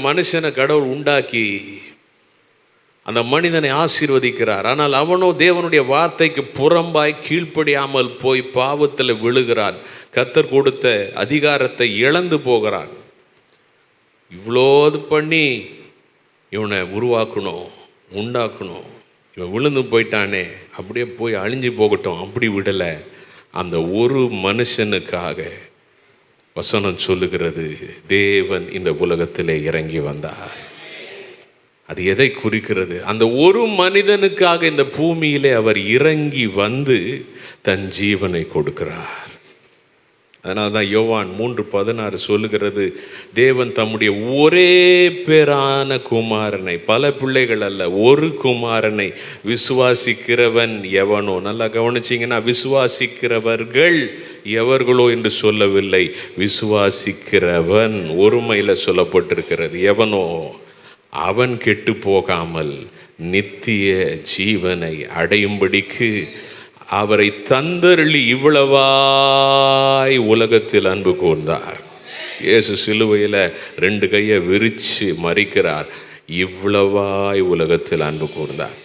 மனுஷனை கடவுள் உண்டாக்கி அந்த மனிதனை ஆசீர்வதிக்கிறார். ஆனால் அவனோ தேவனுடைய வார்த்தைக்கு புறம்பாய் கீழ்ப்படியாமல் போய் பாவத்தில் விழுகிறான். கர்த்தர் கொடுத்த அதிகாரத்தை இழந்து போகிறான். இவ்வளோ பண்ணி இவனை உருவாக்கணும், உண்டாக்கணும், இவன் விழுந்து போயிட்டானே, அப்படியே போய் அழிஞ்சு போகட்டும், அப்படி விடலை. அந்த ஒரு மனுஷனுக்காக வசனம் சொல்லுகிறது, தேவன் இந்த உலகத்திலே இறங்கி வந்தார். அது எதை குறிக்கிறது? அந்த ஒரு மனிதனுக்காக இந்த பூமியிலே அவர் இறங்கி வந்து தன் ஜீவனை கொடுக்கிறார். அதனால தான் யோவான் 3:16 சொல்லுகிறது, தேவன் தம்முடைய ஒரே பேரான குமாரனை, பல பிள்ளைகள் அல்ல, ஒரு குமாரனை விசுவாசிக்கிறவன் எவனோ, நல்லா கவனிச்சிங்கன்னா, விசுவாசிக்கிறவர்கள் எவர்களோ என்று சொல்லவில்லை, விசுவாசிக்கிறவன் ஒருமையில் சொல்லப்பட்டிருக்கிறது. எவனோ அவன் கெட்டு போகாமல் நித்திய ஜீவனை அடையும்படிக்கு அவரை தந்தருளி இவ்வளவாய் உலகத்தில் அன்பு கூர்ந்தார். இயேசு சிலுவையில் 2 கையை விரித்து மறிக்கிறார். இவ்வளவாய் உலகத்தில் அன்பு கூர்ந்தார்.